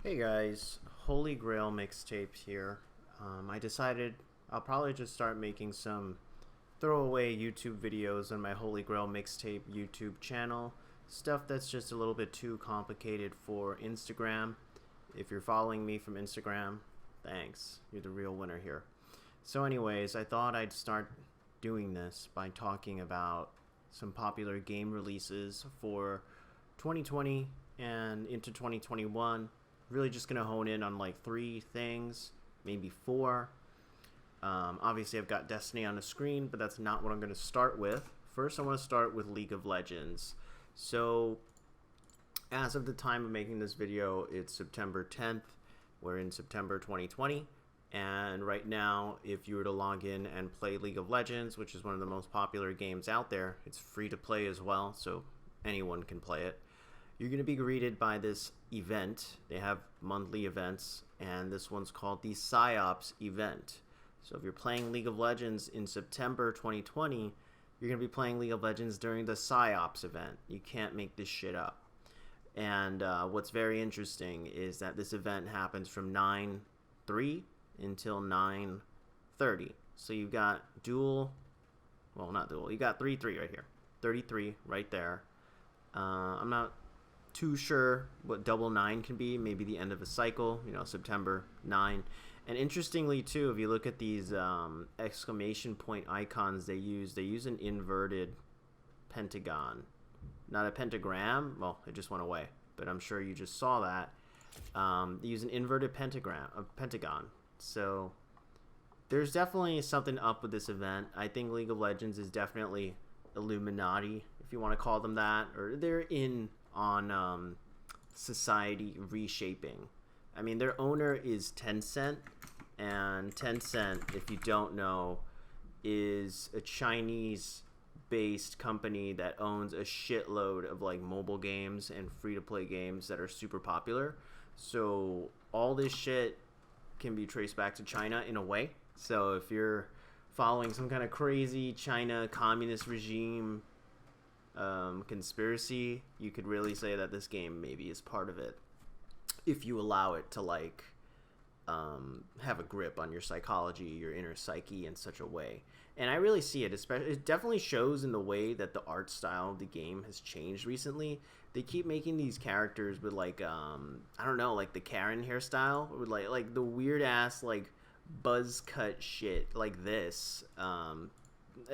Hey guys, Holy Grail mixtape here. I decided I'll probably just start making some throwaway YouTube videos on my Holy Grail mixtape YouTube channel. Stuff that's just a little bit too complicated for Instagram. If you're following me from Instagram, thanks. You're the real winner here. So anyways, I thought I'd start doing this by talking about some popular game releases for 2020 and into 2021. Really just gonna hone in on like 3 things, maybe 4. Obviously I've got Destiny on the screen, but that's not what I'm gonna start with. First I want to start with League of Legends. So as of the time of making this video, it's September 10th. We're in September 2020, and right now if you were to log in and play League of Legends, which is one of the most popular games out there, it's free to play as well, so anyone can play it. You're going to be greeted by this event. They have monthly events, and this one's called the PsyOps event. So if you're playing League of Legends in September 2020, you're going to be playing League of Legends during the PsyOps event. You can't make this shit up. And what's very interesting is that this event happens from 9/3 until 9/30. So you've got dual, well, not dual, you got 3/3 right here. 33 right there. I'm not too sure what double 9 can be. Maybe the end of a cycle, September 9. And interestingly too, if you look at these exclamation point icons they use an inverted pentagon, not a pentagram. Well, it just went away, but I'm sure you just saw that. They use an inverted pentagon. So there's definitely something up with this event. I think League of Legends is definitely Illuminati, if you want to call them that, or they're in on society reshaping. I mean, their owner is Tencent, and Tencent, if you don't know, is a Chinese-based company that owns a shitload of like mobile games and free-to-play games that are super popular. So all this shit can be traced back to China in a way. So if you're following some kind of crazy China communist regime conspiracy, you could really say that this game maybe is part of it, if you allow it to like have a grip on your psychology, your inner psyche in such a way. And I really see it, especially it definitely shows in the way that the art style of the game has changed recently. They keep making these characters with like I don't know, like the Karen hairstyle, with like the weird ass like buzz cut shit like this.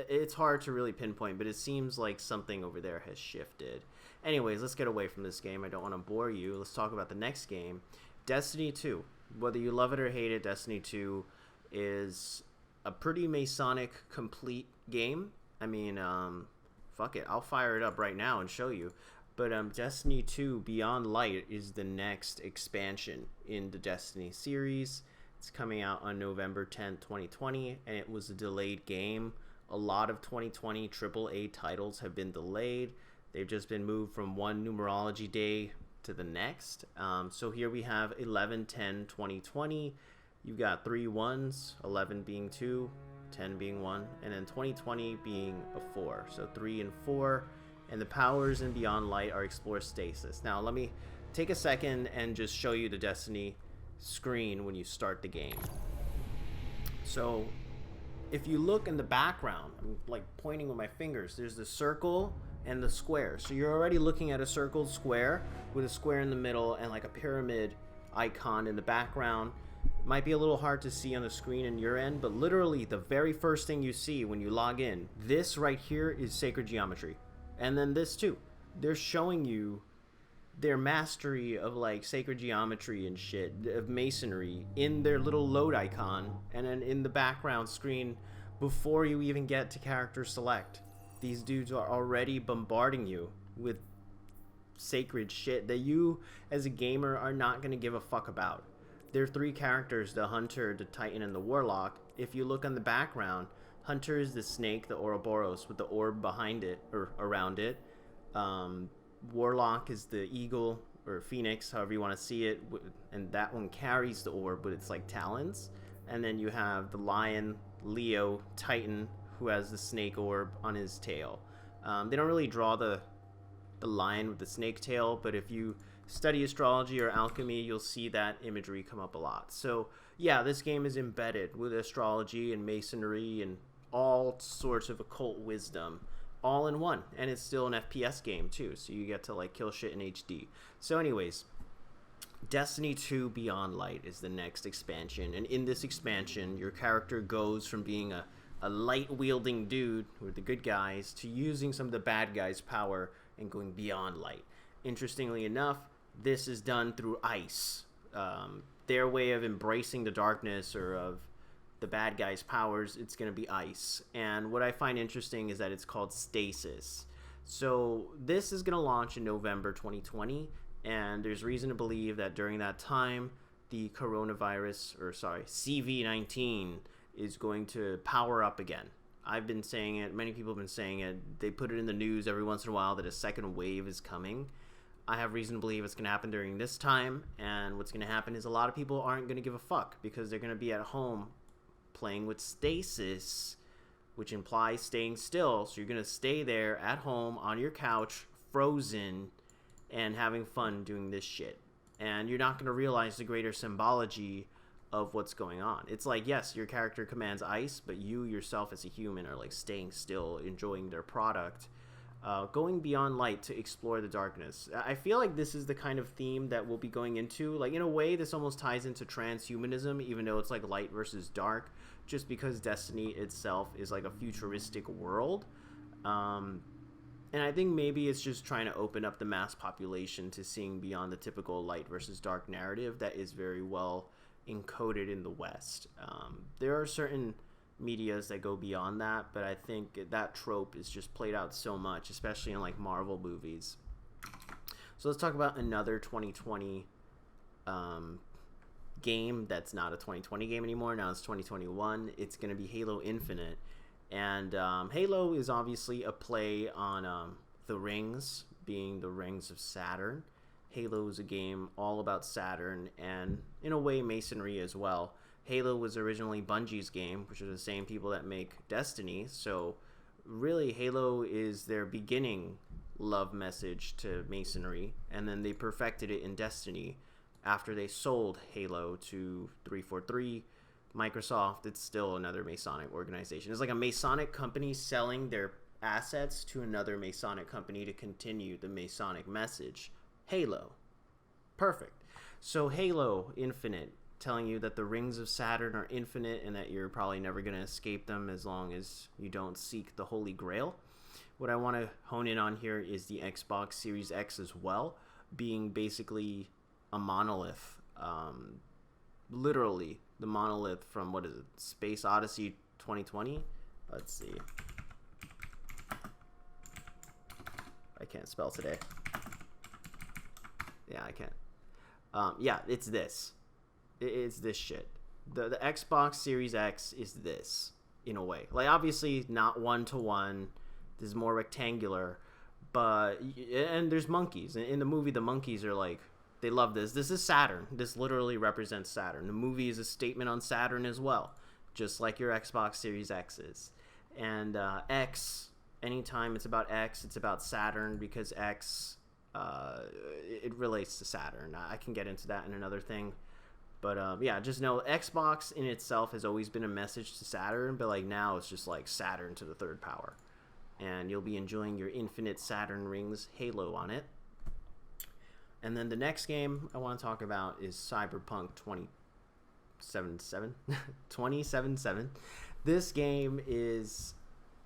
It's hard to really pinpoint, but it seems like something over there has shifted. Anyways, let's get away from this game. I don't want to bore you. Let's talk about the next game, Destiny 2. Whether you love it or hate it, Destiny 2 is a pretty Masonic complete game. I mean, fuck it. I'll fire it up right now and show you. But Destiny 2 Beyond Light is the next expansion in the Destiny series. It's coming out on November 10th, 2020, and it was a delayed game. A lot of 2020 AAA titles have been delayed. They've just been moved from one numerology day to the next. So here we have 11/10/2020. You've got 3 1s, 11 being 2, 10 being 1, and then 2020 being a 4. So 3 and 4. And the powers in Beyond Light are Explore Stasis. Now let me take a second and just show you the Destiny screen when you start the game. So if you look in the background, I'm like pointing with my fingers, there's the circle and the square. So you're already looking at a circled square with a square in the middle and like a pyramid icon in the background. Might be a little hard to see on the screen in your end, but literally the very first thing you see when you log in, this right here is sacred geometry. And then this too. They're showing you their mastery of like sacred geometry and shit, of masonry, in their little load icon, and then in the background screen before you even get to character select. These dudes are already bombarding you with sacred shit that you as a gamer are not going to give a fuck about. There are 3 characters, the Hunter, the Titan, and the Warlock. If you look on the background, Hunter is the snake, the Ouroboros, with the orb behind it, or around it. Warlock is the eagle or phoenix, however you want to see it, and that one carries the orb, but it's like talons. And then you have the lion, Leo, Titan, who has the snake orb on his tail. They don't really draw the lion with the snake tail, but if you study astrology or alchemy, you'll see that imagery come up a lot. So yeah, this game is embedded with astrology and masonry and all sorts of occult wisdom all in one, and it's still an FPS game too, so you get to like kill shit in HD. So anyways, Destiny 2 Beyond Light is the next expansion, and in this expansion your character goes from being a light wielding dude with the good guys to using some of the bad guys' power and going beyond light. Interestingly enough, this is done through ice. Their way of embracing the darkness or of the bad guys' powers, it's going to be ice. And what I find interesting is that it's called Stasis. So this is going to launch in November 2020, and there's reason to believe that during that time, the CV-19 is going to power up again. I've been saying it, many people have been saying it, they put it in the news every once in a while that a second wave is coming. I have reason to believe it's going to happen during this time, and what's going to happen is a lot of people aren't going to give a fuck because they're going to be at home playing with Stasis, which implies staying still. So you're going to stay there at home on your couch, frozen, and having fun doing this shit. And you're not going to realize the greater symbology of what's going on. It's like, yes, your character commands ice, but you yourself as a human are like staying still, enjoying their product. Going beyond light to explore the darkness. I feel like this is the kind of theme that we'll be going into. Like, in a way, this almost ties into transhumanism, even though it's like light versus dark, just because Destiny itself is like a futuristic world. And I think maybe it's just trying to open up the mass population to seeing beyond the typical light versus dark narrative that is very well encoded in the West. There are certain medias that go beyond that, but I think that trope is just played out so much, especially in like Marvel movies. So let's talk about another 2020 game that's not a 2020 game anymore. Now it's 2021. It's going to be Halo Infinite, and Halo is obviously a play on the rings being the rings of Saturn. Halo is a game all about Saturn and in a way masonry as well. Halo was originally Bungie's game, which are the same people that make Destiny, so really Halo is their beginning love message to masonry, and then they perfected it in Destiny after they sold Halo to 343. Microsoft, it's still another Masonic organization. It's like a Masonic company selling their assets to another Masonic company to continue the Masonic message. Halo. Perfect. So Halo Infinite, telling you that the rings of Saturn are infinite and that you're probably never going to escape them as long as you don't seek the Holy Grail. What I want to hone in on here is the Xbox Series X as well, being basically a monolith. Literally the monolith from, what is it, Space Odyssey 2020? Let's see. I can't spell today. Yeah, I can't. Yeah, it's this. It's this shit. The Xbox Series X is this, in a way. Like, obviously not one-to-one. This is more rectangular. But, and there's monkeys. In the movie, the monkeys are like, they love this. This is Saturn. This literally represents Saturn. The movie is a statement on Saturn as well, just like your Xbox Series X is. And X, anytime it's about X, it's about Saturn, because X, it relates to Saturn. I can get into that in another thing. But yeah, just know Xbox in itself has always been a message to Saturn, but like now it's just like Saturn to the third power. And you'll be enjoying your infinite Saturn rings Halo on it. And then the next game I want to talk about is Cyberpunk 2077. This game is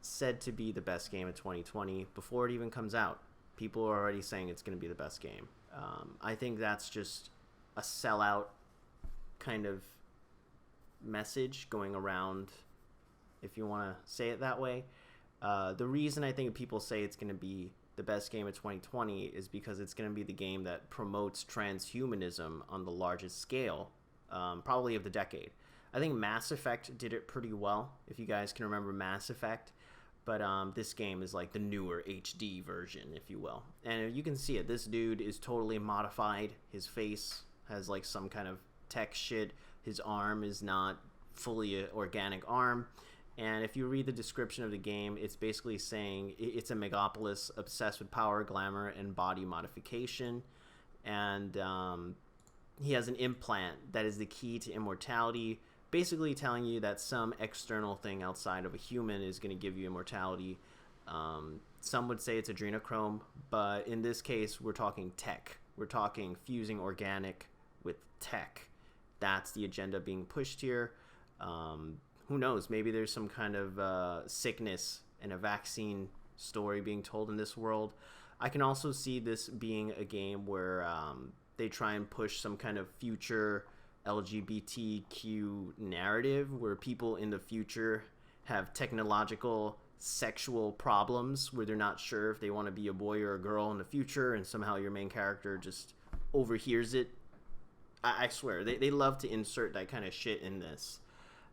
said to be the best game of 2020 before it even comes out. People are already saying it's going to be the best game. I think that's just a sellout kind of message going around, if you want to say it that way. The reason I think people say it's going to be the best game of 2020 is because it's going to be the game that promotes transhumanism on the largest scale, probably of the decade. I think Mass Effect did it pretty well, if you guys can remember Mass Effect. But this game is like the newer HD version, if you will. And you can see it. This dude is totally modified. His face has like some kind of tech shit. His arm is not fully an organic arm. And if you read the description of the game, it's basically saying it's a megapolis obsessed with power, glamour, and body modification. and he has an implant that is the key to immortality, basically telling you that some external thing outside of a human is going to give you immortality. Some would say it's adrenochrome, but in this case, we're talking tech. We're talking fusing organic with tech. That's the agenda being pushed here. Who knows? Maybe there's some kind of sickness and a vaccine story being told in this world. I can also see this being a game where they try and push some kind of future LGBTQ narrative where people in the future have technological sexual problems where they're not sure if they want to be a boy or a girl in the future, and somehow your main character just overhears it. I swear, they love to insert that kind of shit in this.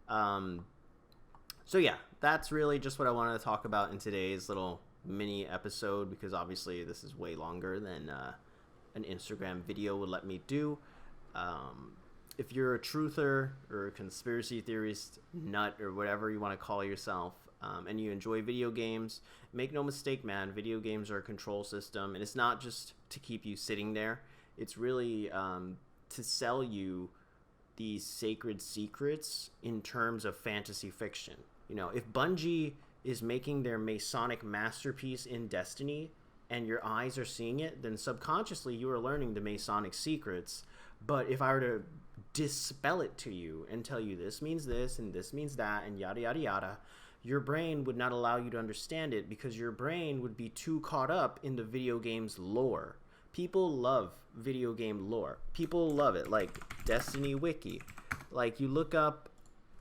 So yeah, that's really just what I wanted to talk about in today's little mini episode, because obviously this is way longer than an Instagram video would let me do. If you're a truther or a conspiracy theorist nut or whatever you want to call yourself, and you enjoy video games, make no mistake, man, video games are a control system, and it's not just to keep you sitting there. It's really to sell you these sacred secrets in terms of fantasy fiction. You know, if Bungie is making their Masonic masterpiece in Destiny and your eyes are seeing it, then subconsciously you are learning the Masonic secrets. But if I were to dispel it to you and tell you this means this and this means that and yada yada yada, your brain would not allow you to understand it, because your brain would be too caught up in the video game's lore. People love video game lore. People love it. Like Destiny Wiki. Like, you look up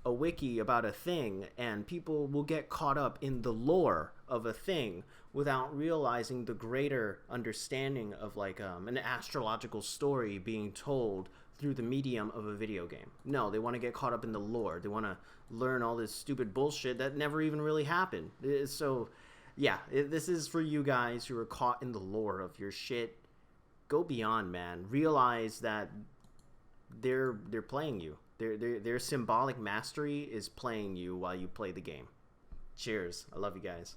a wiki about a thing and people will get caught up in the lore of a thing without realizing the greater understanding of like an astrological story being told through the medium of a video game. No, they want to get caught up in the lore. They want to learn all this stupid bullshit that never even really happened. So yeah, this is for you guys who are caught in the lore of your shit. Go beyond, man. Realize that they're playing you. Their symbolic mastery is playing you while you play the game. Cheers. I love you guys.